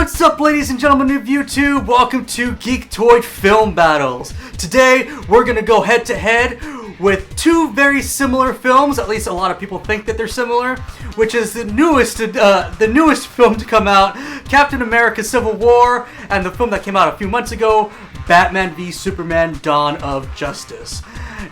What's up, ladies and gentlemen of YouTube? Welcome to Geektoid Film Battles. Today, we're going to go head-to-head with two very similar films. At least a lot of people think that they're similar, which is the newest film to come out, Captain America: Civil War, and the film that came out a few months ago, Batman v Superman: Dawn of Justice.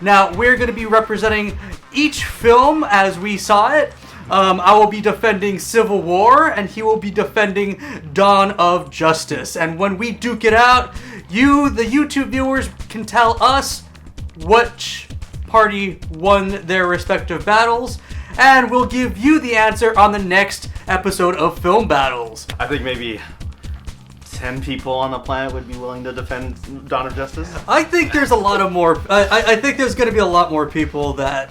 Now, we're going to be representing each film as we saw it. I will be defending Civil War, and he will be defending Dawn of Justice. And when we duke it out, you, the YouTube viewers, can tell us which party won their respective battles, and we'll give you the answer on the next episode of Film Battles. I think maybe 10 people on the planet would be willing to defend Dawn of Justice. I think there's a lot of more. I think there's going to be a lot more people that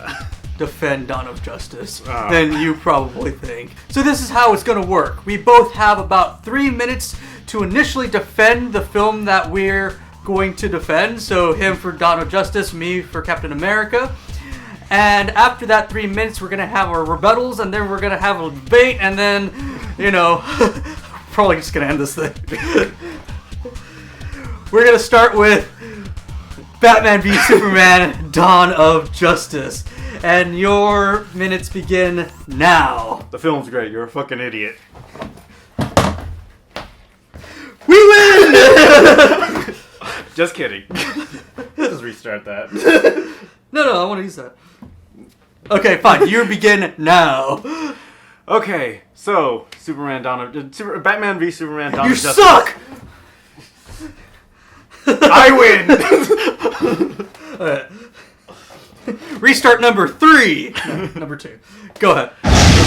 defend Dawn of Justice than you probably think. So this is how it's going to work. We both have about 3 minutes to initially defend the film that we're going to defend. So him for Dawn of Justice, me for Captain America. And after that 3 minutes, we're going to have our rebuttals, and then we're going to have a debate, and then, you know, probably just going to end this thing. We're going to start with Batman v Superman: Dawn of Justice. And your minutes begin now. The film's great. You're a fucking idiot. We win! Just kidding. Just restart that. No, I want to use that. Okay, fine. You begin now. Okay, so Batman v Superman: Dawn You of Justice. suck! I win! Restart number 3. Number 2. Go ahead.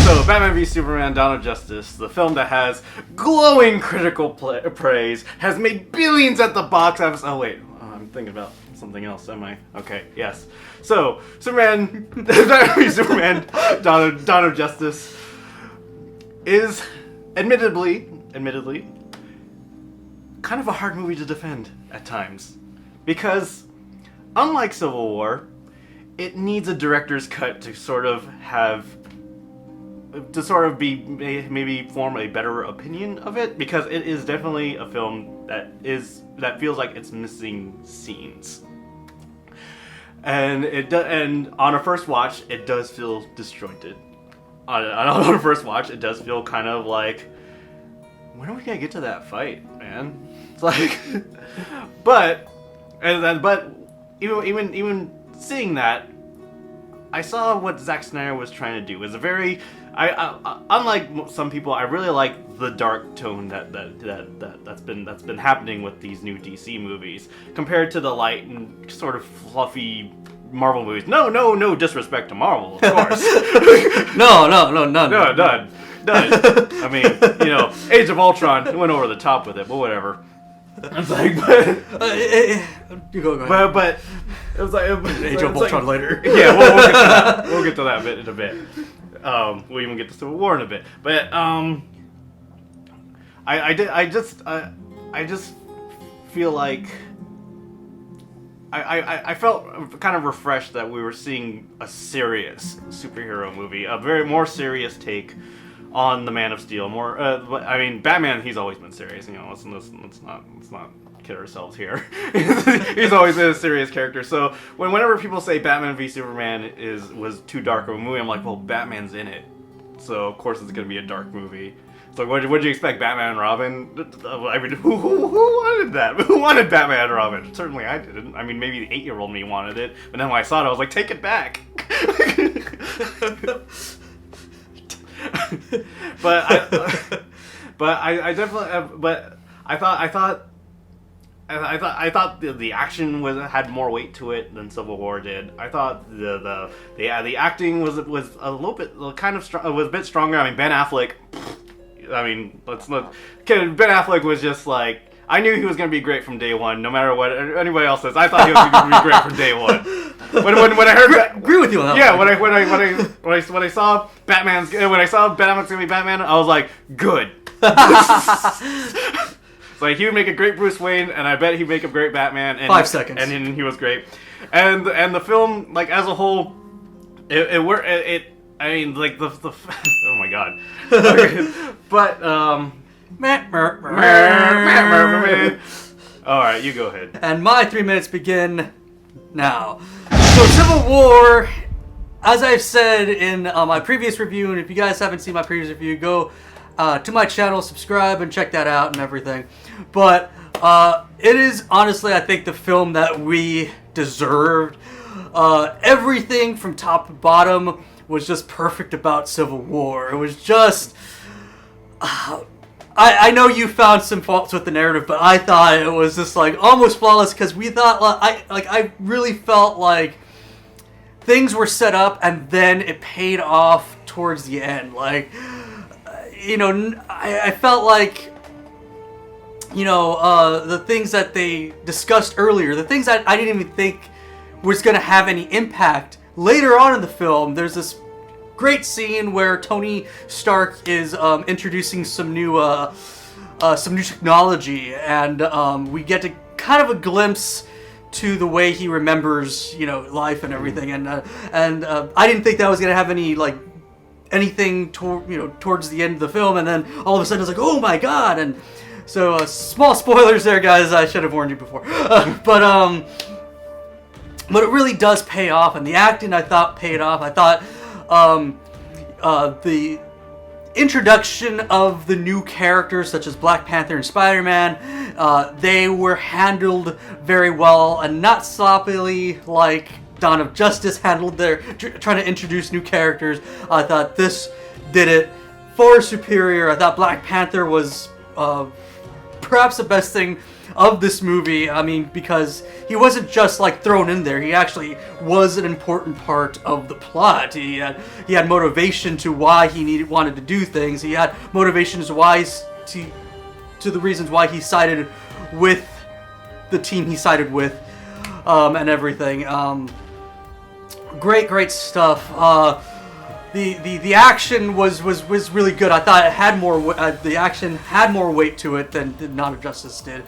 So, Batman v Superman: Dawn of Justice, the film that has glowing critical praise, has made billions at the box office. Oh wait, I'm thinking about something else, am I? Okay, yes. So, Batman v Superman: Dawn of Justice is admittedly, kind of a hard movie to defend at times, because unlike Civil War, it needs a director's cut to be maybe form a better opinion of it, because it is definitely a film that feels like it's missing scenes, and on a first watch it does feel disjointed. On a first watch it does feel kind of like, when are we gonna get to that fight, man? It's like, but even seeing that, I saw what Zack Snyder was trying to do. It was a very, unlike some people, I really like the dark tone that's been happening with these new DC movies compared to the light and sort of fluffy Marvel movies. No disrespect to Marvel, of course. No, none. I mean, you know, Age of Ultron went over the top with it, but whatever. It's like, you go ahead. But it was like Age of Ultron later. Yeah, we'll get to that. We'll get to that bit in a bit. We'll even get to Civil War in a bit. But I just feel like I felt kind of refreshed that we were seeing a serious superhero movie, a very more serious take on the Man of Steel. More, I mean, Batman. He's always been serious. You know, let's not kid ourselves here. He's always been a serious character. So whenever people say Batman v Superman was too dark of a movie, I'm like, well, Batman's in it, so of course it's gonna be a dark movie. So what did you expect, Batman and Robin? I mean, who wanted that? Who wanted Batman and Robin? Certainly I didn't. I mean, maybe the 8-year-old me wanted it, but then when I saw it, I was like, take it back. I thought the action had more weight to it than Civil War did. I thought the acting was a little bit kind of strong, was a bit stronger. I mean, Ben Affleck. I mean, Ben Affleck was just like, I knew he was going to be great from day one, no matter what anybody else says. I thought he was going to be great from day one. When I heard agree with you on that. Yeah, when I saw Ben Affleck's gonna be Batman, I was like, good. It's like, he would make a great Bruce Wayne, and I bet he'd make a great Batman. And 5 seconds, and he was great. And the film, like, as a whole, it worked. I mean, like the oh my god. Okay. But Alright, you go ahead. And my 3 minutes begin now. So Civil War, as I've said in my previous review, and if you guys haven't seen my previous review, go to my channel, subscribe, and check that out and everything. But it is honestly, I think, the film that we deserved. Everything from top to bottom was just perfect about Civil War. It was just... I know you found some faults with the narrative, but I thought it was just like almost flawless because we thought I really felt like things were set up and then it paid off towards the end. Like, you know, I felt like, you know, the things that they discussed earlier, the things that I didn't even think was going to have any impact later on in the film. There's this great scene where Tony Stark is introducing some new technology, and we get to kind of a glimpse to the way he remembers, you know, life and everything. And I didn't think that was gonna have any anything towards the end of the film, and then all of a sudden it's like, oh my god! And so small spoilers there, guys. I should have warned you before, but it really does pay off, and the acting I thought paid off. I thought. The introduction of the new characters such as Black Panther and Spider-Man, they were handled very well and not sloppily like Dawn of Justice handled their trying to introduce new characters. I thought this did it far superior. I thought Black Panther was perhaps the best thing of this movie. I mean, because he wasn't just like thrown in there. He actually was an important part of the plot. He had motivation to why he wanted to do things. He had motivations why to the reasons why he sided with the team he sided with, and everything. Great stuff. The action was really good. I thought it had more. The action had more weight to it than Dawn of Justice did.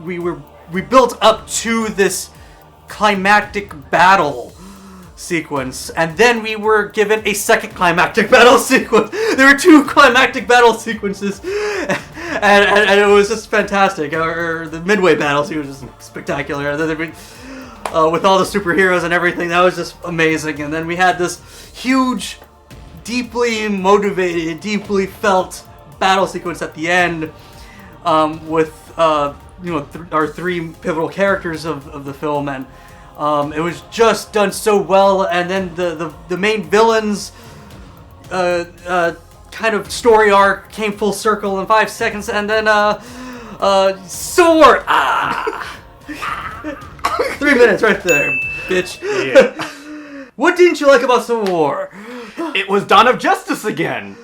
We built up to this climactic battle sequence, and then we were given a second climactic battle sequence. There were two climactic battle sequences, and it was just fantastic. Or the midway battle sequence was just spectacular. With all the superheroes and everything, that was just amazing. And then we had this huge, deeply motivated, deeply felt battle sequence at the end, with our three pivotal characters of the film, and it was just done so well. And then the main villains kind of story arc came full circle in 5 seconds, and then sword. 3 minutes right there, bitch. Yeah. What didn't you like about Civil War? It was Dawn of Justice again.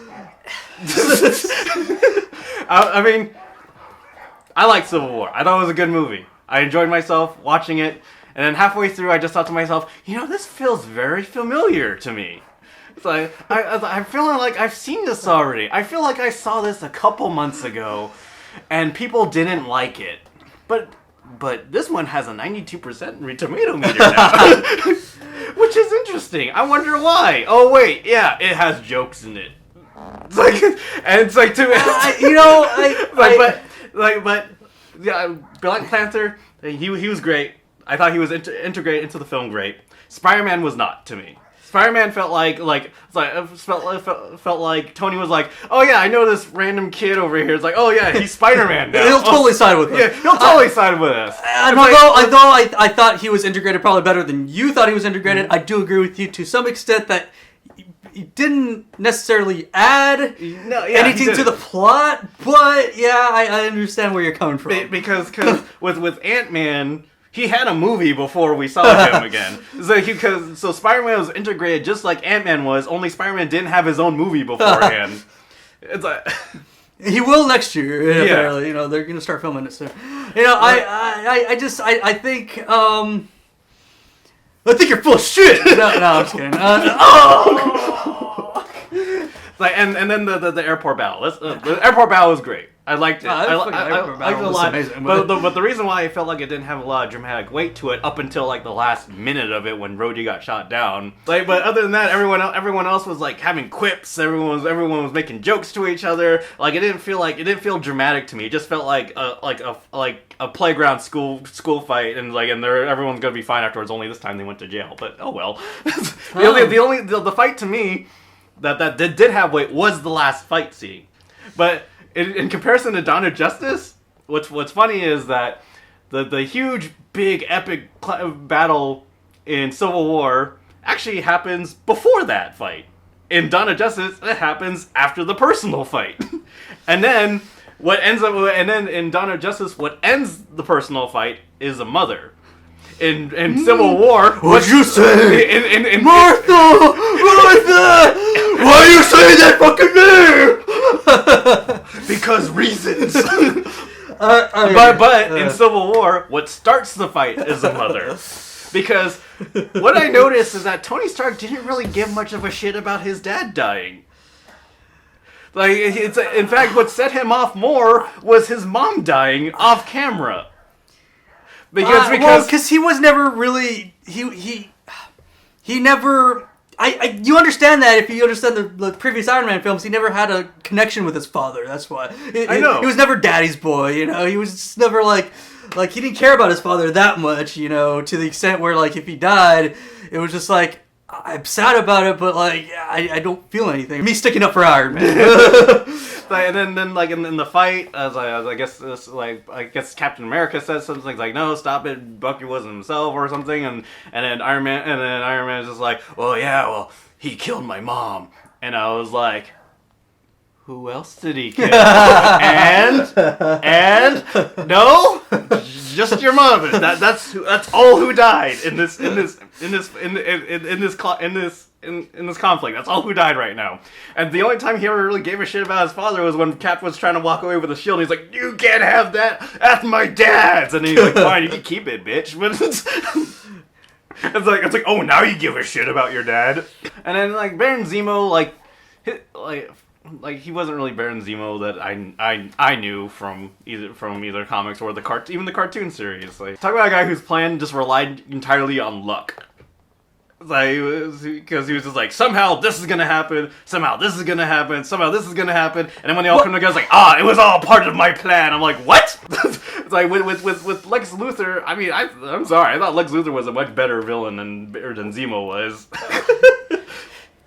I mean, I liked Civil War. I thought it was a good movie. I enjoyed myself watching it, and then halfway through I just thought to myself, you know, this feels very familiar to me. It's like, I'm feeling like I've seen this already. I feel like I saw this a couple months ago, and people didn't like it. But this one has a 92% tomato meter now, which is interesting. I wonder why. Oh wait, yeah, it has jokes in it. It's like, and it's like but yeah, Black Panther, he was great. I thought he was integrated into the film great. Spider-Man was not to me. Spider-Man felt like Tony was like, oh yeah, I know this random kid over here. It's like, oh yeah, he's Spider-Man now. He'll totally side with us. Yeah, he'll totally side with us. And although I thought he was integrated probably better than you thought he was integrated, I do agree with you to some extent that he didn't necessarily add anything to the plot. But yeah, I understand where you're coming from. Because with Ant-Man, he had a movie before we saw him again. So Spider-Man was integrated just like Ant-Man was, only Spider-Man didn't have his own movie beforehand. It's like... He will next year, apparently. You know, they're going to start filming it soon. You know, I think... I think you're full of shit! No, I'm just kidding. Like, and then the airport battle. The airport battle was great. I liked it. I liked it a lot. Amazing, but the reason why I felt like it didn't have a lot of dramatic weight to it up until like the last minute of it when Roji got shot down. Like, but other than that, everyone else was like having quips. Everyone was making jokes to each other. Like, it didn't feel dramatic to me. It just felt like a playground school fight, and everyone's gonna be fine afterwards. Only this time they went to jail. But oh well. The fight to me that did have weight was the last fight scene, but. In comparison to Dawn of Justice, what's funny is that the huge, big, epic battle in Civil War actually happens before that fight. In Dawn of Justice, it happens after the personal fight. And then in Dawn of Justice, what ends the personal fight is a mother. In Civil War, what'd you say? In Martha! Why are you saying that fucking name? Because reasons. But in Civil War, what starts the fight is a mother. Because what I noticed is that Tony Stark didn't really give much of a shit about his dad dying. Like, in fact, what set him off more was his mom dying off camera. Because he was never really he never. You understand that if you understand the previous Iron Man films, he never had a connection with his father. That's why. I know. He was never daddy's boy, you know. He was just never like he didn't care about his father that much, you know, to the extent where like if he died, it was just like I'm sad about it, but like I don't feel anything. Me sticking up for Iron Man. And then like in the fight, I guess Captain America says something like, "No, stop it, Bucky wasn't himself" or something, and then Iron Man is just like, well, he killed my mom," and I was like, who else did he kill? and no, just your mother. That's all who died in this conflict. That's all who died right now. And the only time he ever really gave a shit about his father was when Cap was trying to walk away with a shield. And he's like, "You can't have that. That's my dad's." And he's like, "Fine, you can keep it, bitch." But it's like, oh, now you give a shit about your dad. And then like Baron Zemo, like he wasn't really Baron Zemo that I knew from either comics or even the cartoon series. Like, talk about a guy whose plan just relied entirely on luck. Like, because he was just like, somehow this is gonna happen, somehow this is gonna happen, somehow this is gonna happen, and then when they all come together, it's like, it was all part of my plan. I'm like, what? It's like with Lex Luthor. I mean, I'm sorry, I thought Lex Luthor was a much better villain than Zemo was.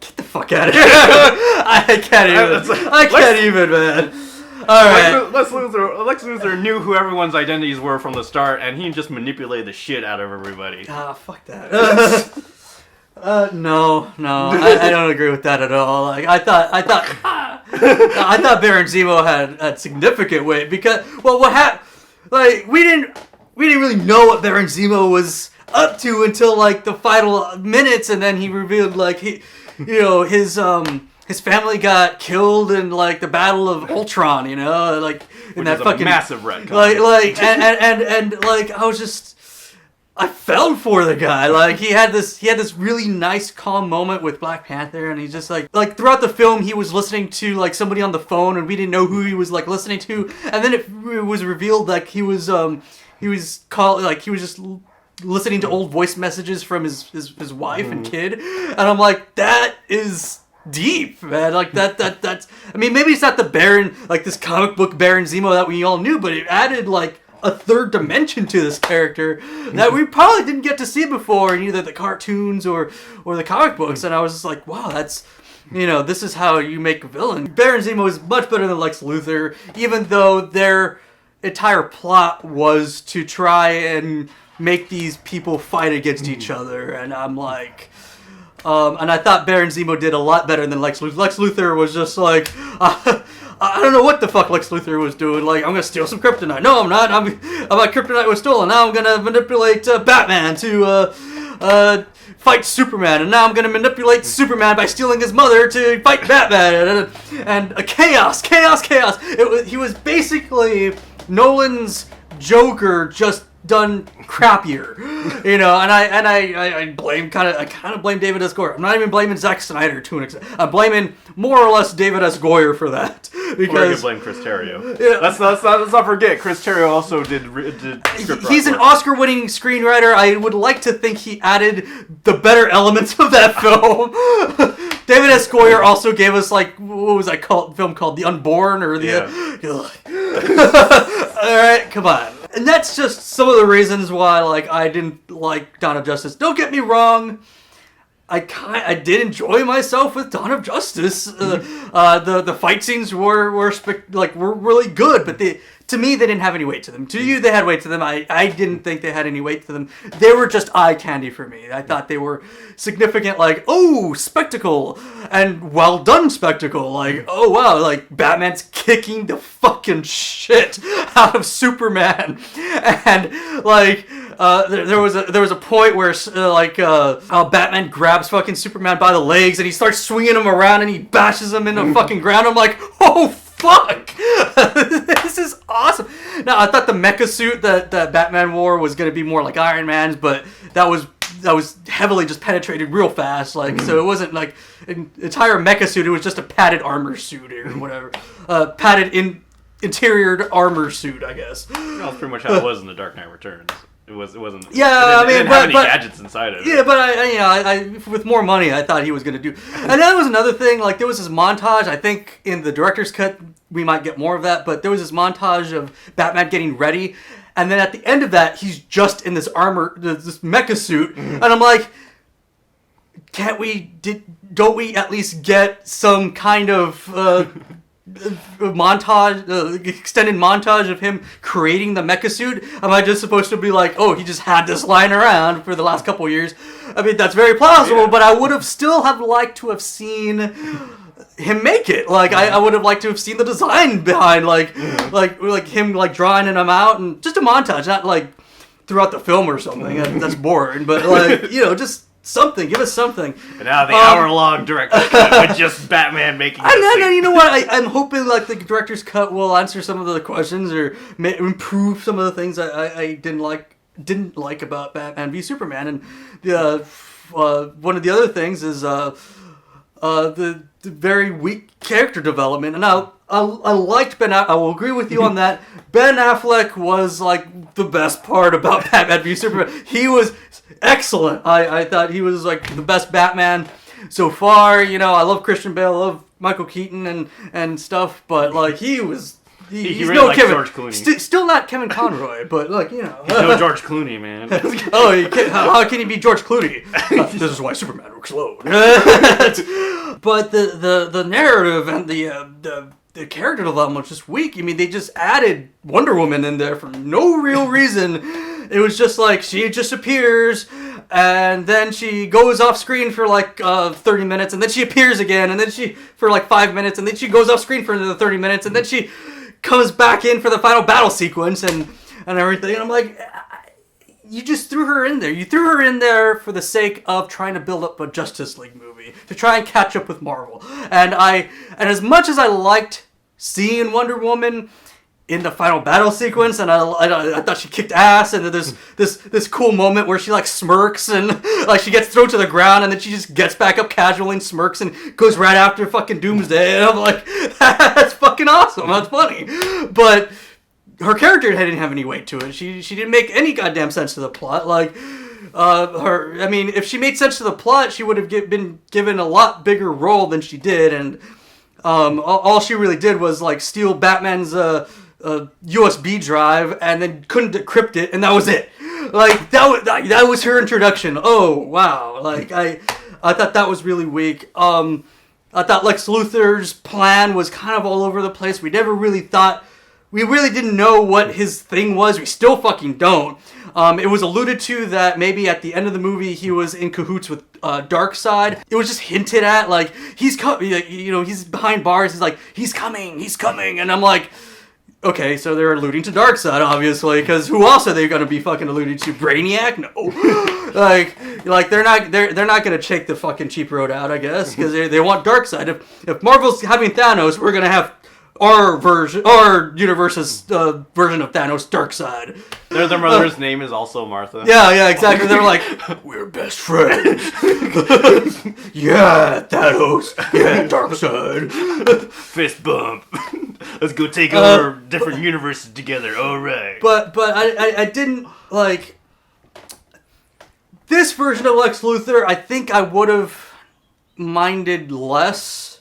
Get the fuck out of here! I can't even, man. All right. Lex Luthor knew who everyone's identities were from the start, and he just manipulated the shit out of everybody. Fuck that. No, I don't agree with that at all. Like, I thought Baron Zemo had significant weight because, what happened? Like, we didn't really know what Baron Zemo was up to until like the final minutes, and then he revealed like his family got killed in like the Battle of Ultron, you know, like in that fucking massive retcon. And like I was just. I fell for the guy. Like he had this really nice calm moment with Black Panther, and he's just like throughout the film he was listening to like somebody on the phone, and we didn't know who he was like listening to, and then it was revealed like he was just listening to old voice messages from his wife and kid, and I'm like, that is deep, man. Like that's I mean, maybe it's not the Baron, like this comic book Baron Zemo that we all knew, but it added like a third dimension to this character that we probably didn't get to see before in either the cartoons or the comic books. And I was just like, wow, that's, this is how you make a villain. Baron Zemo is much better than Lex Luthor, even though their entire plot was to try and make these people fight against each other. And I'm like, and I thought Baron Zemo did a lot better than Lex Luthor. Lex Luthor was just like, I don't know what the fuck Lex Luthor was doing. Like, I'm gonna steal some kryptonite. No, I'm not. My kryptonite was stolen. Now I'm gonna manipulate Batman to fight Superman, and now I'm gonna manipulate Superman by stealing his mother to fight Batman, and chaos. He was basically Nolan's Joker, just done crappier, you know, and I kind of blame David S. Goyer. I'm not even blaming Zack Snyder to an extent. I'm blaming more or less David S. Goyer for that, because or you can blame Chris Terrio. Yeah. Let's not forget Chris Terrio also did script he's an Oscar-winning screenwriter. I would like to think he added the better elements of that film. David S. Goyer also gave us, like, what was that film called? The Unborn, or the... Alright, come on. And that's just some of the reasons why, like, I didn't like Dawn of Justice. Don't get me wrong, I did enjoy myself with Dawn of Justice. The fight scenes were really good, but to me they didn't have any weight to them. To you, they had weight to them. I didn't think they had any weight to them. They were just eye candy for me. I thought they were significant, like, oh, spectacle, and well done spectacle. Like, oh wow, like Batman's kicking the fucking shit out of Superman, and like. There was a point where Batman grabs fucking Superman by the legs and he starts swinging him around and he bashes him in the fucking ground. I'm like, oh fuck, this is awesome. Now I thought the mecha suit that Batman wore was gonna be more like Iron Man's, but that was heavily just penetrated real fast. Like, so it wasn't like an entire mecha suit. It was just a padded armor suit or whatever, padded interior armor suit, I guess. That's pretty much how it was in The Dark Knight Returns. It wasn't. Yeah, it didn't have any gadgets inside of it. Yeah, but I with more money, I thought he was going to do. And that was another thing. Like, there was this montage. I think in the director's cut we might get more of that, but there was this montage of Batman getting ready, and then at the end of that, he's just in this armor, this mecha suit, and I'm like, don't we at least get some kind of montage, extended montage of him creating the mecha suit? Am I just supposed to be like, oh, he just had this lying around for the last couple of years? I mean, that's very plausible, but I would have still have liked to have seen him make it. Like, I would have liked to have seen the design behind, like him like drawing him out, and just a montage, not like throughout the film or something. That's boring, but like, you know, just something. Give us something. And now the hour-long director's cut with just Batman making it. And you know what? I'm hoping like the director's cut will answer some of the questions or improve some of the things I didn't like about Batman v Superman. And one of the other things is the very weak character development. And I liked Ben Affleck. I will agree with you on that. Ben Affleck was like the best part about Batman v Superman. He was excellent. I thought he was like the best Batman so far. You know, I love Christian Bale, I love Michael Keaton and stuff, but like he's really no like Kevin. George Clooney. Still not Kevin Conroy, but like, you know. He's no George Clooney, man. How can he be George Clooney? This is why Superman works slow. But the narrative and the character development was just weak. I mean, they just added Wonder Woman in there for no real reason. It was just like, she just appears, and then she goes off screen for like 30 minutes, and then she appears again, and then she for like 5 minutes, and then she goes off screen for another 30 minutes, and then she comes back in for the final battle sequence and everything. And I'm like, you just threw her in there. You threw her in there for the sake of trying to build up a Justice League movie, to try and catch up with Marvel. And as much as I liked seeing Wonder Woman in the final battle sequence, and I thought she kicked ass, and then there's this cool moment where she like smirks and like she gets thrown to the ground, and then she just gets back up casually and smirks and goes right after fucking Doomsday, and I'm like, that's fucking awesome, that's funny. But her character didn't have any weight to it. She didn't make any goddamn sense to the plot. Like, I mean, if she made sense to the plot, she would have been given a lot bigger role than she did, and all she really did was like steal Batman's USB drive and then couldn't decrypt it, and that was it. Like, that was her introduction. Oh wow! Like, I thought that was really weak. I thought Lex Luthor's plan was kind of all over the place. We really didn't know what his thing was. We still fucking don't. It was alluded to that maybe at the end of the movie he was in cahoots with Darkseid. It was just hinted at, like, he's coming. Like, you know, he's behind bars. He's like, he's coming, and I'm like, okay, so they're alluding to Darkseid, obviously, because who else are they going to be fucking alluding to? Brainiac? No. like they're not going to take the fucking cheap road out, I guess, because they want Darkseid. If Marvel's having Thanos, we're going to have our universe's version of Thanos' Darkseid. Their mother's name is also Martha. Yeah, exactly. They're like, we're best friends. Yeah, Thanos. Yeah, Darkseid. Fist bump. Let's go take over different universes together. All right. But I didn't like this version of Lex Luthor. I think I would have minded less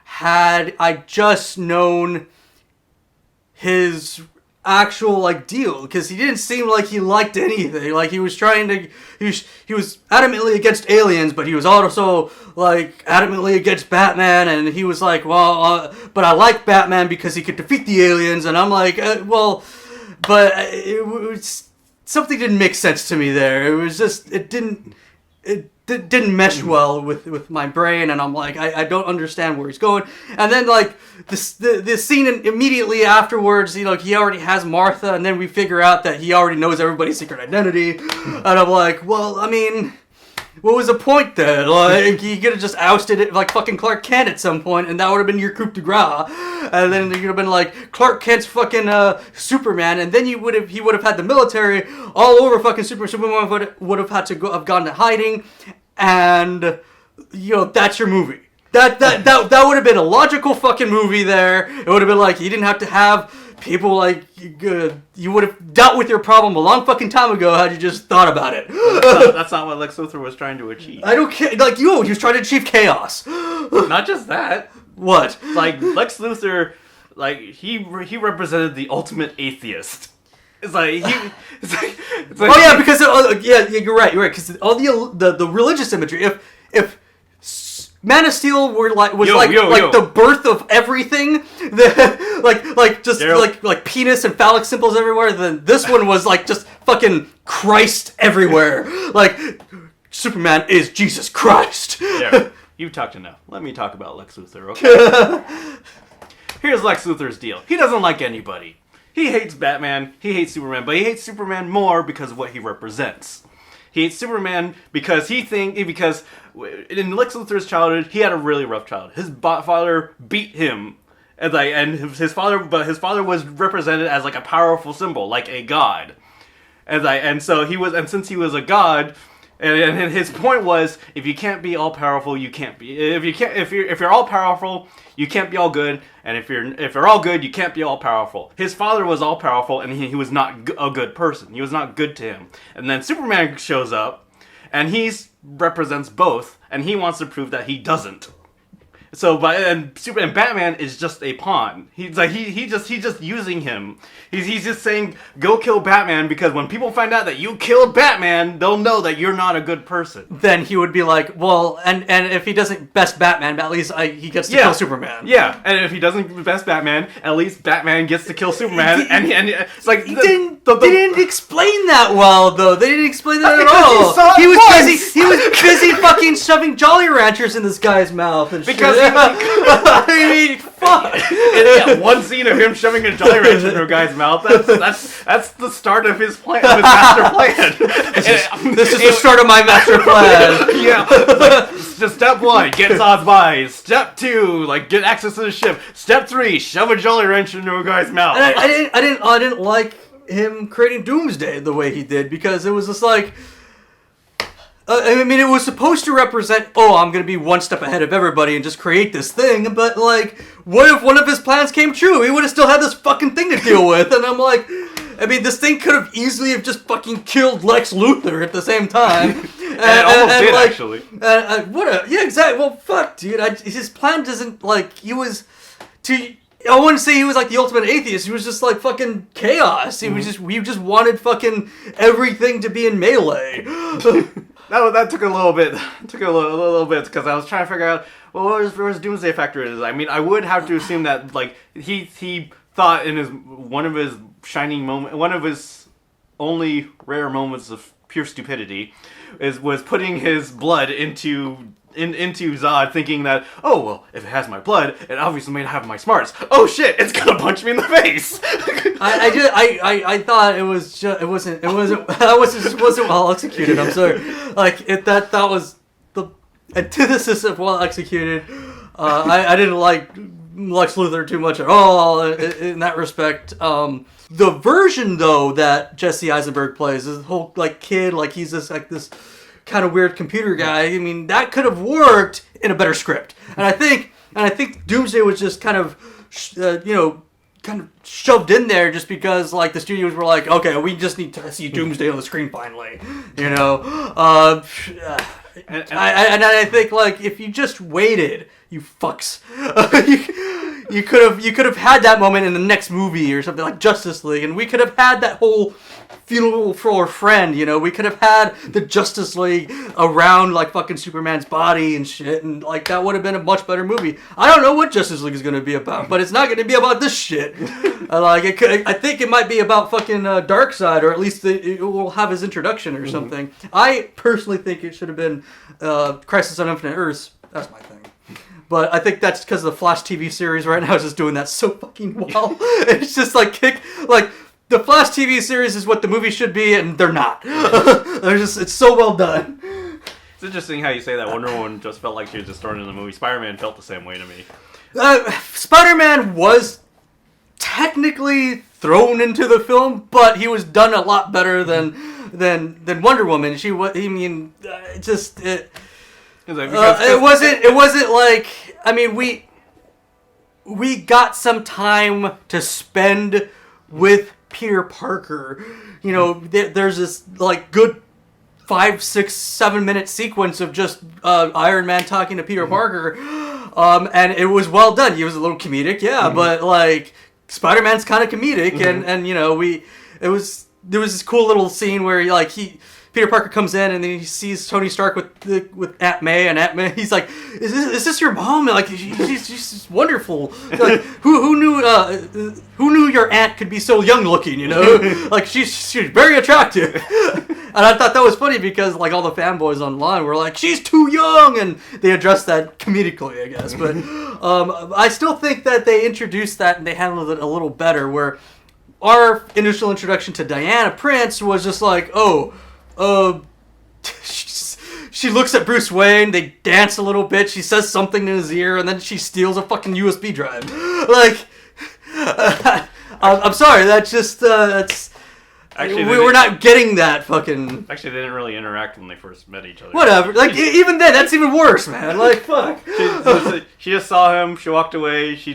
had I just known his actual like deal, because he didn't seem like he liked anything. Like he was trying to, he was adamantly against aliens, but he was also like adamantly against Batman, and he was like, well, but I like Batman because he could defeat the aliens, and I'm like, well, but it was something didn't make sense to me there. It was just it didn't mesh well with my brain, and I'm like, I don't understand where he's going. And then like the scene immediately afterwards, you know, he already has Martha, and then we figure out that he already knows everybody's secret identity, and I'm like, well, I mean, what was the point then? Like, you could have just ousted it like fucking Clark Kent at some point, and that would have been your coup de grace. And then you would have been like, Clark Kent's fucking Superman, and then he would have had the military all over fucking Superman would have had to have gone to hiding, and you know, that's your movie. That would have been a logical fucking movie there. It would have been like, you didn't have to have people like, you would have dealt with your problem a long fucking time ago had you just thought about it. That's not what Lex Luthor was trying to achieve. I don't care. Like, he was trying to achieve chaos. Not just that. What? Like, Lex Luthor, like, he represented the ultimate atheist. It's like, oh yeah, because yeah, you're right. Because all the religious imagery. If Man of Steel was the birth of everything, like penis and phallic symbols everywhere, then this one was like just fucking Christ everywhere. Like, Superman is Jesus Christ. Yeah, you've talked enough. Let me talk about Lex Luthor, okay? Here's Lex Luthor's deal. He doesn't like anybody. He hates Batman, he hates Superman, but he hates Superman more because of what he represents. He hates Superman because in Lex Luthor's childhood, he had a really rough childhood. His father beat him, and his father was represented as like a powerful symbol, like a god, since he was a god, and his point was, if you can't be all powerful, you can't be. If you're all powerful, you can't be all good, and if you're all good, you can't be all powerful. His father was all powerful, and he was not a good person. He was not good to him. And then Superman shows up, and he represents both, and he wants to prove that he doesn't. So, and Batman is just a pawn. He's like he's just using him. He's just saying, go kill Batman, because when people find out that you killed Batman, they'll know that you're not a good person. Then he would be like, well, and if he doesn't best Batman, at least he gets to kill Superman. Yeah, and if he doesn't best Batman, at least Batman gets to kill Superman. and it's like they didn't explain that well, though. They didn't explain that at all. He was busy fucking shoving Jolly Ranchers in this guy's mouth and because shit. I mean, fuck. And one scene of him shoving a Jolly Rancher into a guy's mouth, that's the start of his plan, of his master plan. This is the start of my master plan. Yeah. Like, step 1, get Zod's buys. Step 2, like, get access to the ship. Step 3, shove a Jolly Rancher into a guy's mouth. And I didn't like him creating Doomsday the way he did, because it was just like, I mean, it was supposed to represent, I'm going to be one step ahead of everybody and just create this thing, but, like, what if one of his plans came true? He would have still had this fucking thing to deal with, and I'm like, I mean, this thing could have easily have just fucking killed Lex Luthor at the same time. It almost did, like, actually. Yeah, exactly. Well, fuck, dude. His plan doesn't, like, I wouldn't say he was like the ultimate atheist. He was just like fucking chaos. He just wanted fucking everything to be in melee. That took a little bit. Took a little bit, because I was trying to figure out, well, where his Doomsday Factor is. I mean, I would have to assume that, like, he thought in one of his only rare moments of pure stupidity was putting his blood into Zod, thinking that, oh, well, if it has my blood, it obviously may have my smarts. Oh shit, it's gonna punch me in the face. I thought it wasn't well executed. I'm sorry. Like, that was the antithesis of well executed. I didn't like Lex Luthor too much at all in that respect. The version though that Jesse Eisenberg plays, this whole like kid, like he's this kind of weird computer guy. I mean, that could have worked in a better script. And I think Doomsday was just kind of kind of shoved in there just because like the studios were like, okay, we just need to see Doomsday on the screen finally, And I think like if you just waited, you fucks, you could have had that moment in the next movie or something like Justice League, and we could have had that whole funeral for a friend. We could have had the Justice League around like fucking Superman's body and shit, and like that would have been a much better movie. I don't know what Justice League is going to be about, but it's not going to be about this shit. I think it might be about fucking Darkseid, or at least it will have his introduction or something. I personally think it should have been Crisis on Infinite Earths. That's my thing. But I think that's because the Flash TV series right now is just doing that so fucking well. It's just like the Flash TV series is what the movie should be, and they're not. It's so well done. It's interesting how you say that. Wonder Woman just felt like she was just thrown in the movie. Spider-Man felt the same way to me. Spider-Man was technically thrown into the film, but he was done a lot better than Wonder Woman. It wasn't like, I mean, we got some time to spend with Peter Parker. There's this like good 5, 6, 7 minute sequence of just Iron Man talking to Peter Parker, and it was well done. He was a little comedic, but like Spider-Man's kind of comedic, and there was this cool little scene where Peter Parker comes in and then he sees Tony Stark with Aunt May, and Aunt May, he's like, "Is this your mom?" Like, she's wonderful. Like, who knew your aunt could be so young looking? Like she's very attractive. And I thought that was funny because like all the fanboys online were like, "She's too young," and they addressed that comedically, I guess. But I still think that they introduced that and they handled it a little better. Where our initial introduction to Diana Prince was just like, she looks at Bruce Wayne, they dance a little bit, she says something in his ear, and then she steals a fucking USB drive. Like, I'm sorry, that's just, we're not getting that fucking... Actually, they didn't really interact when they first met each other. Whatever, like, even then, that's even worse, man. Like, fuck. She just saw him, she walked away, she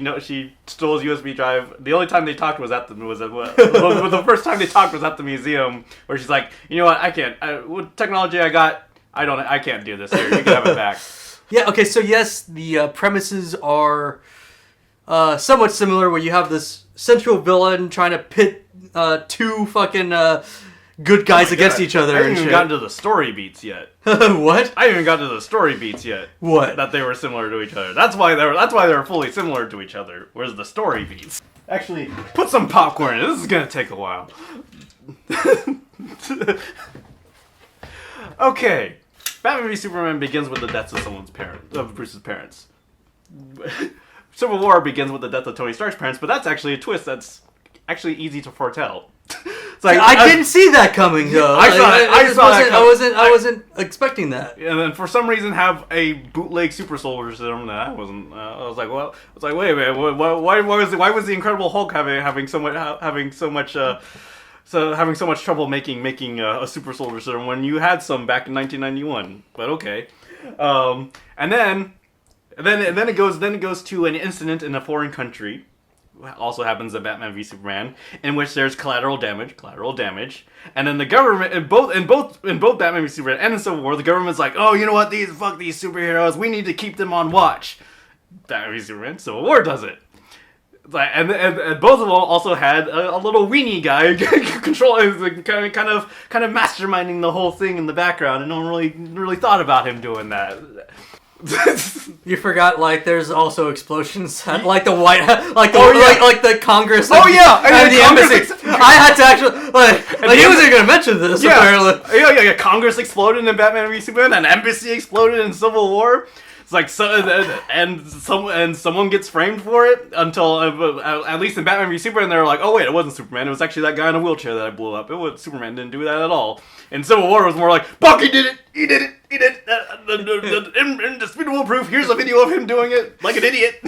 stole his USB drive. The only time they talked was the first time they talked was at the museum, where she's like, "You know what, I can't, with technology I got, I can't do this here, you can have it back." Yeah, okay, so yes, the premises are somewhat similar, where you have this central villain trying to pit two fucking good guys against each other. I haven't and even shit. gotten to the story beats yet. What? I haven't even gotten to the story beats yet. What? That they were similar to each other. That's why they were fully similar to each other. Whereas the story beats. Actually, put some popcorn in. This is gonna take a while. Okay. Batman v Superman begins with the deaths of Bruce's parents. Civil War begins with the death of Tony Stark's parents, but that's actually a twist that's actually easy to foretell. It's like, I didn't see that coming though. I wasn't expecting that. And then for some reason have a bootleg super soldier serum that I wasn't. I was like, wait a minute, why was the Incredible Hulk having so much trouble making a super soldier serum when you had some back in 1991? But okay, and then it goes to an incident in a foreign country. Also happens at Batman v Superman, in which there's collateral damage, and then the government in both Batman v Superman and in Civil War, the government's like, "Oh, you know what? Fuck these superheroes. We need to keep them on watch." Batman v Superman, Civil War does it. And both of them also had a little weenie guy controlling, kind of masterminding the whole thing in the background, and no one really thought about him doing that. You forgot, like, there's also explosions at, like, the White House, like the Congress. Like, and the embassy. I had to actually, he wasn't going to mention this, apparently. Yeah, Congress exploded in Batman v Superman, an embassy exploded in Civil War. It's like, someone gets framed for it until, at least in Batman v Superman, they were like, "Oh wait, it wasn't Superman, it was actually that guy in a wheelchair that I blew up. Superman didn't do that at all." In Civil War, it was more like, "Bucky did it! He did it! Indisputable proof, here's a video of him doing it, like an idiot."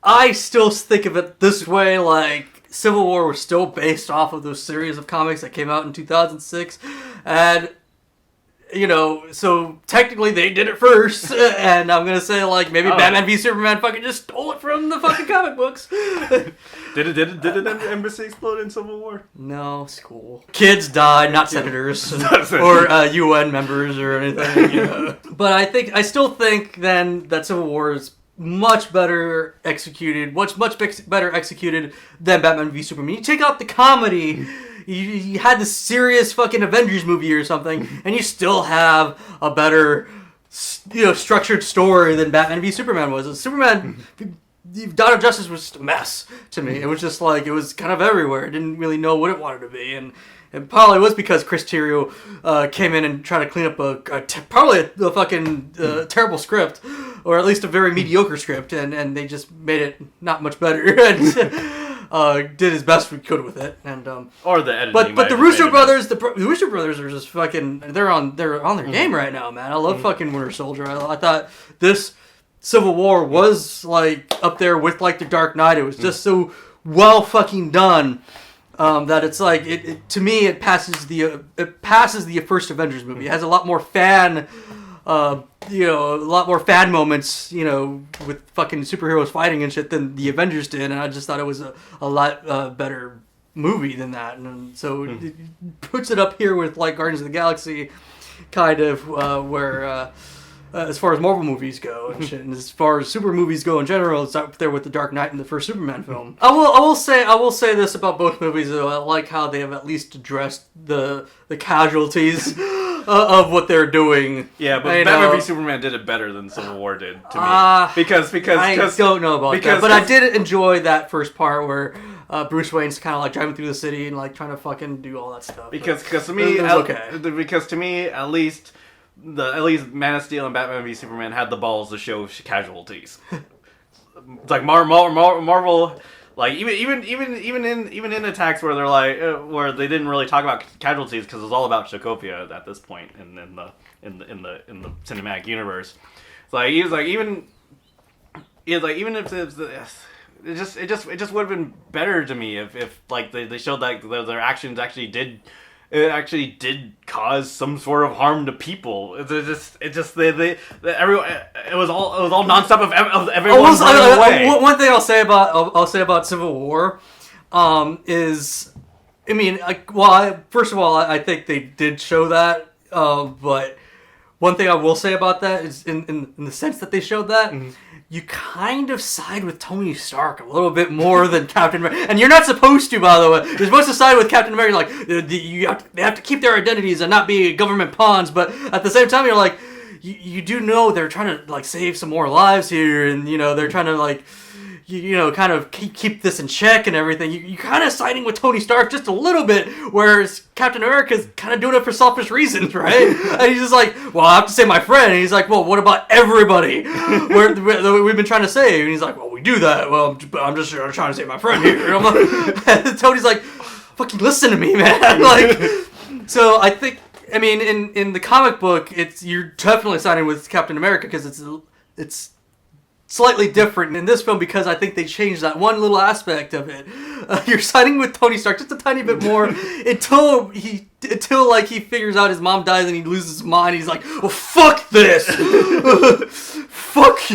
I still think of it this way, like, Civil War was still based off of those series of comics that came out in 2006, and, you know, so technically they did it first, and I'm gonna say, like, maybe Batman v Superman fucking just stole it from the fucking comic books. Did an embassy explode in Civil War? No, it's cool. Kids died, not senators or UN members or anything. Yeah. But I still think then that Civil War is much better executed. Much better executed than Batman v Superman. You take out the comedy. You had this serious fucking Avengers movie or something, and you still have a better, structured story than Batman v Superman was. Superman. Dawn of Justice was just a mess to me. It was just like, it was kind of everywhere. It didn't really know what it wanted to be. And it probably was because Chris Terrio came in and tried to clean up probably a fucking terrible script, or at least a very mediocre script, and they just made it not much better. And did as best we could with it. And or the editing. But the Russo brothers, the Russo brothers are just fucking, they're on their game right now, man. I love fucking Winter Soldier. I thought this Civil War was like up there with like The Dark Knight. It was just so well fucking done that it's like to me it passes the first Avengers movie. It has a lot more fan moments, with fucking superheroes fighting and shit than the Avengers did, and I just thought it was a lot better movie than that, and so it puts it up here with like Guardians of the Galaxy, kind of where. As far as Marvel movies go and shit, and as far as super movies go in general, it's up there with The Dark Knight and the first Superman film. I will say this about both movies though. I like how they have at least addressed the casualties of what they're doing. Yeah, but Batman v Superman did it better than Civil War did to me. Because I don't know about that, but I did enjoy that first part where Bruce Wayne's kind of like driving through the city and like trying to fucking do all that stuff. Because to me, at least Man of Steel and Batman v Superman had the balls to show casualties. It's like Marvel, like even in attacks where they're like where they didn't really talk about casualties because it was all about Sokovia at this point in the cinematic universe. It's like even if it just would have been better to me if like they showed that their actions actually did cause some sort of harm to people. It was all nonstop of everyone running away. One thing I'll say about Civil War, is, I mean, first of all, I think they did show that, but one thing I will say about that is in the sense that they showed that. Mm-hmm. You kind of side with Tony Stark a little bit more than Captain America. And you're not supposed to, by the way. You're supposed to side with Captain America. Like, they have to keep their identities and not be government pawns. But at the same time, you're like, you do know they're trying to, like, save some more lives here. And, they're trying to, like, kind of keep this in check and everything. You're kind of siding with Tony Stark just a little bit, whereas Captain America's kind of doing it for selfish reasons, right? And he's just like, well, I have to save my friend. And he's like, well, what about everybody we've been trying to save? And he's like, well, we do that. Well, I'm just trying to save my friend here. And Tony's like, fucking listen to me, man. Like, so I think, I mean, in the comic book, you're definitely siding with Captain America because it's slightly different in this film because I think they changed that one little aspect of it. You're siding with Tony Stark just a tiny bit more until he figures out his mom dies and he loses his mind. He's like, well, fuck this. Fuck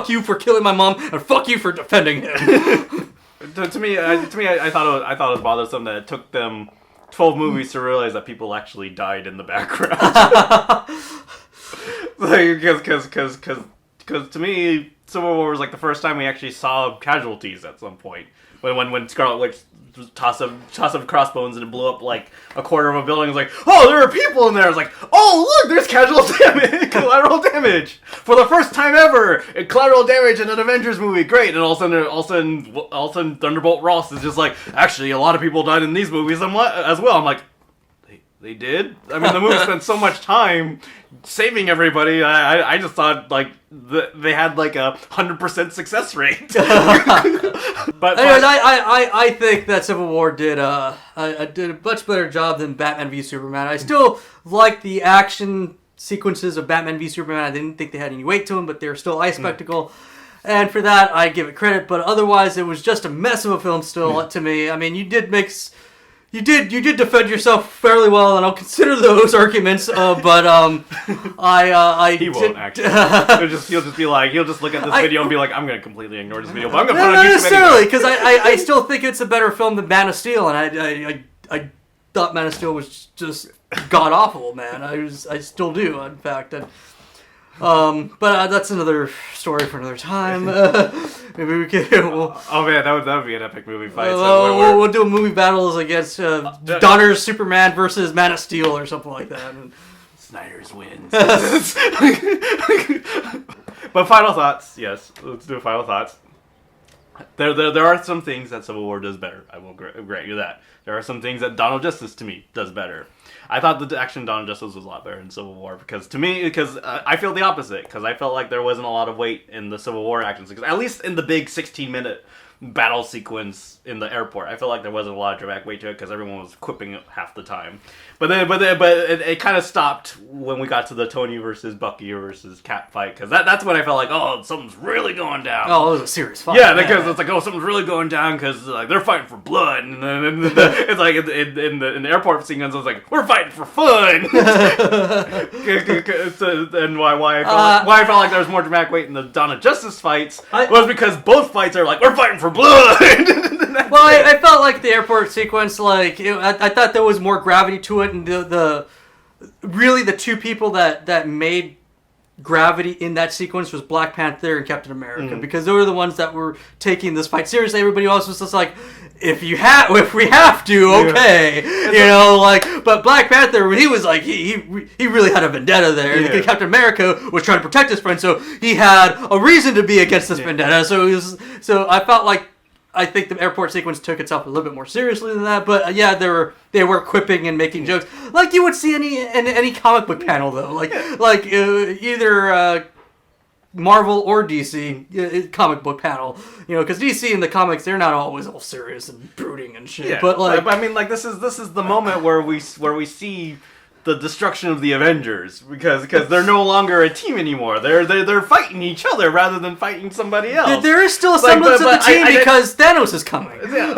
you for killing my mom, and fuck you for defending him. To me, I thought it was bothersome that it took them 12 movies to realize that people actually died in the background. Because to me, Civil War was like the first time we actually saw casualties at some point. When Scarlet Witch tossed up crossbones and it blew up like a quarter of a building. It was like, oh, there are people in there. It's like, oh, look, there's collateral damage for the first time ever. Collateral damage in an Avengers movie, great. And all of a sudden, Thunderbolt Ross is just like, actually, a lot of people died in these movies as well. I'm like, they did? I mean, the movie spent so much time saving everybody. I just thought like they had like 100% success rate. But anyways, I think that Civil War did a much better job than Batman v Superman. I still like the action sequences of Batman v Superman. I didn't think they had any weight to them, but they're still eye spectacle. And for that, I give it credit. But otherwise, it was just a mess of a film still to me. I mean, you did defend yourself fairly well, and I'll consider those arguments. But he won't actually. He'll just be like, he'll just look at this video and be like, I'm going to completely ignore this video, but I'm going to put it on YouTube necessarily, because I still think it's a better film than Man of Steel, and I thought Man of Steel was just god awful, man. I still do, in fact. But that's another story for another time. Maybe we can. Oh man, that would be an epic movie fight. We'll do movie battles against Donner's Superman versus Man of Steel or something like that. Snyder's wins. But final thoughts. Yes, let's do final thoughts. There are some things that Civil War does better. I will grant you that. There are some things that Dawn of Justice, to me, does better. I thought the action in Dawn of Justice was a lot better in Civil War because I feel the opposite, because I felt like there wasn't a lot of weight in the Civil War action sequence, at least in the big 16-minute battle sequence in the airport. I felt like there wasn't a lot of dramatic weight to it because everyone was quipping half the time. But it kind of stopped when we got to the Tony versus Bucky versus Cap fight, because that's when I felt like, oh, something's really going down. Oh, it was a serious fight. Yeah, because it's like, oh, something's really going down because like they're fighting for blood, and then it's like in the airport sequence, I was like, we're fighting for fun. And why I felt like there was more dramatic weight in the Dawn of Justice fights was because both fights are like, we're fighting for blood. Well, I felt like the airport sequence, like I thought there was more gravity to it, and the two people that made gravity in that sequence was Black Panther and Captain America, because they were the ones that were taking this fight seriously. Everybody else was just like, if we have to, okay, But Black Panther, he was like, he really had a vendetta there. Yeah. Captain America was trying to protect his friend, so he had a reason to be against this vendetta. So I felt like, I think the airport sequence took itself a little bit more seriously than that, but yeah, they were quipping and making jokes like you would see in any comic book panel, though, either Marvel or DC comic book panel, because DC in the comics, they're not always all serious and brooding and shit. Yeah, but I mean, like this is the moment where we see the destruction of the Avengers, because they're no longer a team anymore. They're fighting each other rather than fighting somebody else. There is still a semblance of the team because Thanos is coming. Yeah,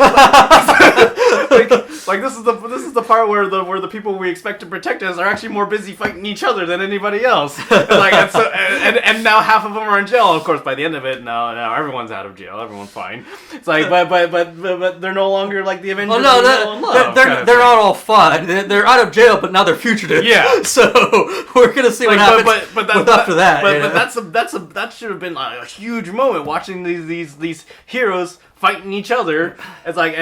this is the part where the people we expect to protect us are actually more busy fighting each other than anybody else. And now half of them are in jail. Of course, by the end of it, now everyone's out of jail. Everyone's fine. It's like, but they're no longer like the Avengers. Well, no, they're not all fine. They're out of jail, but now they're fugitives. Yeah. So we're gonna see what happens. After that, that should have been a huge moment, watching these heroes fighting each other. It's like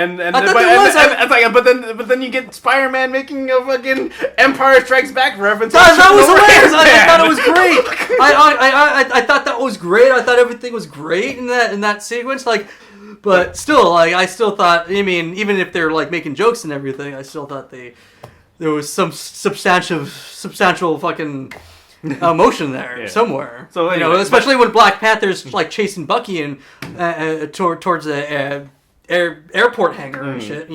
but then you get Spider-Man making a fucking Empire Strikes Back reference. That was hilarious. I thought it was great. I thought that was great. I thought everything was great in that sequence. But still, I still thought. I mean, even if they're making jokes and everything, I still thought there was some substantial fucking emotion there somewhere. So anyway, especially when Black Panther's chasing Bucky and towards the airport hangar and shit,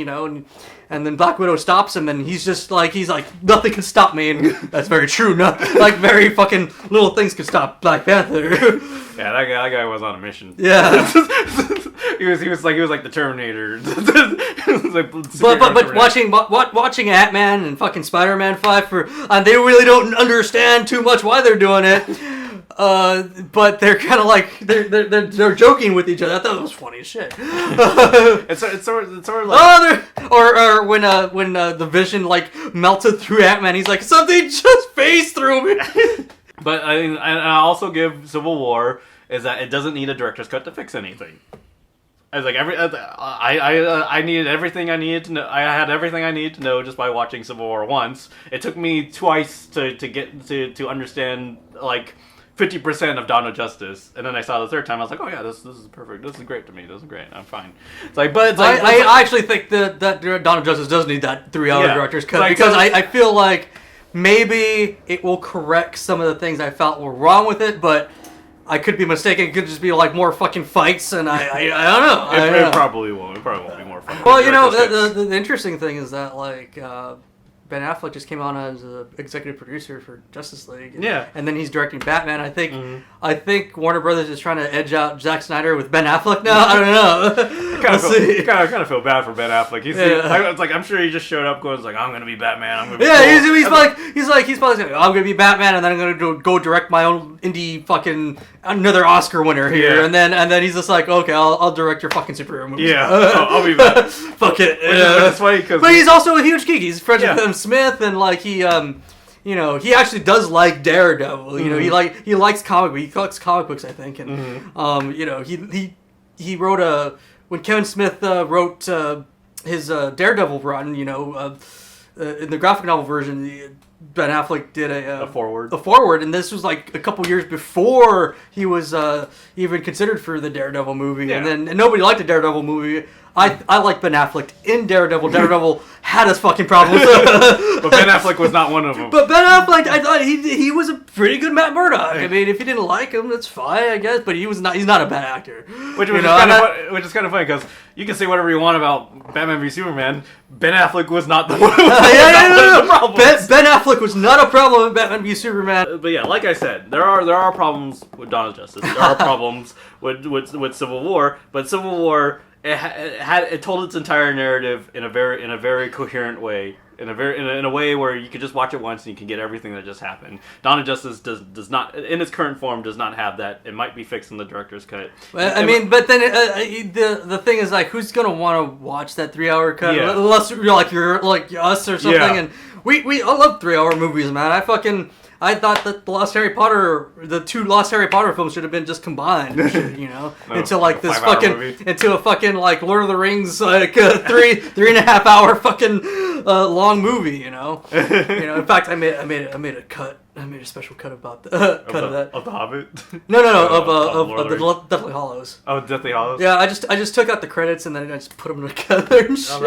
and then Black Widow stops him, and he's like nothing can stop me, and that's very true. Very fucking little things can stop Black Panther. Yeah, that guy was on a mission. Yeah. He was like the Terminator. But watching Ant-Man and fucking Spider-Man fight they really don't understand too much why they're doing it. But they're kind of they're joking with each other. I thought it was funny as shit. it's sort of like or when the Vision melted through Ant-Man, he's like, something just phased through me. But I also give Civil War is that it doesn't need a director's cut to fix anything. I was like I needed everything I needed to know. I had everything I needed to know just by watching Civil War once. It took me twice to get to understand 50% of Dawn of Justice, and then I saw the third time. I was like, oh yeah, this is perfect. This is great to me. This is great. I'm fine. I actually think that Dawn of Justice does need that 3-hour director's cut because I feel like maybe it will correct some of the things I felt were wrong with it, but I could be mistaken. It could just be more fucking fights, and I don't know. It probably won't. It probably won't be more fights. Well, the interesting thing is that Ben Affleck just came on as an executive producer for Justice League. Yeah. And then he's directing Batman. I think Warner Brothers is trying to edge out Zack Snyder with Ben Affleck now. I don't know. Kind of feel bad for Ben Affleck. It's like, I'm sure he just showed up going like, I'm gonna be Batman. I'm gonna be he's probably like, I'm gonna be Batman, and then I'm gonna go direct my own indie fucking another Oscar winner here, Yeah. and then he's just like, okay, I'll direct your fucking superhero movie. Yeah, I'll be that. Fuck it. Which is funny because, but he's also a huge geek. He's friends with Adam Smith, and like he he actually does like Daredevil. You know, he likes he collects comic books, I think, and he wrote when Kevin Smith wrote his Daredevil run, in the graphic novel version, Ben Affleck did a forward, and this was like a couple years before he was even considered for the Daredevil movie, and nobody liked the Daredevil movie. I like Ben Affleck in Daredevil. Daredevil had his fucking problems, but Ben Affleck was not one of them. But Ben Affleck, I thought he was a pretty good Matt Murdock. I mean, if you didn't like him, that's fine, I guess. But he's not a bad actor. Which is kind of funny because you can say whatever you want about Batman v Superman. Ben Affleck was not the one. The problem. Ben Affleck was not a problem in Batman v Superman. But yeah, like I said, there are problems with Dawn of Justice. There are problems with Civil War. But Civil War, it told its entire narrative in a very coherent way. In a way where you could just watch it once and you can get everything that just happened. Dawn of Justice does not, in its current form, does not have that. It might be fixed in the director's cut. But then the thing is, like, who's gonna want to watch that 3-hour cut unless you're like us or something? Yeah. And I love 3-hour movies, man. I thought that the two Lost Harry Potter films should have been just combined, into like this into a fucking like Lord of the Rings like 3.5 hour fucking long movie, In fact, I made a cut. I made a special cut about the cut of that of the Hobbit. No, of the Deathly Hallows. Oh, Deathly Hallows. Yeah, I just took out the credits and then I just put them together and shit.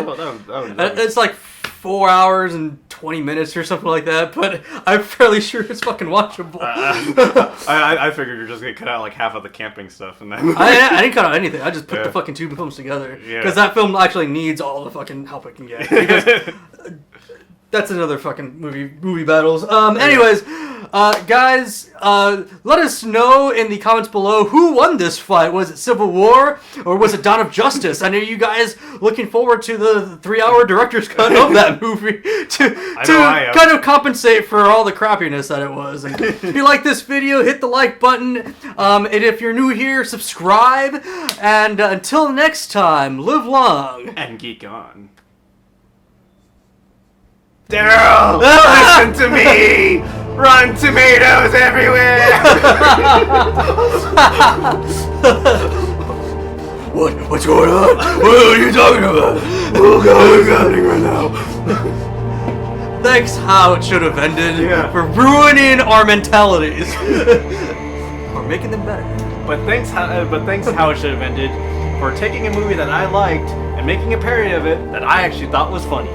It's like 4 hours and 20 minutes or something like that, but I'm fairly sure it's fucking watchable. I figured you're just gonna cut out like half of the camping stuff and then. I didn't cut out anything. I just put the fucking two films together because that film actually needs all the fucking help it can get. Because that's another fucking movie battles. Anyways, guys, let us know in the comments below who won this fight. Was it Civil War or was it Dawn of Justice? I know you guys looking forward to the 3-hour director's cut of that movie to kind of compensate for all the crappiness that it was. And if you like this video, hit the like button. And if you're new here, subscribe. And until next time, live long and geek on. Daryl, listen to me! Run tomatoes everywhere! What's going on? What are you talking about? Oh God, what's happening right now? Thanks how it should have ended for ruining our mentalities. Or making them better. But thanks how it should have ended for taking a movie that I liked and making a parody of it that I actually thought was funny.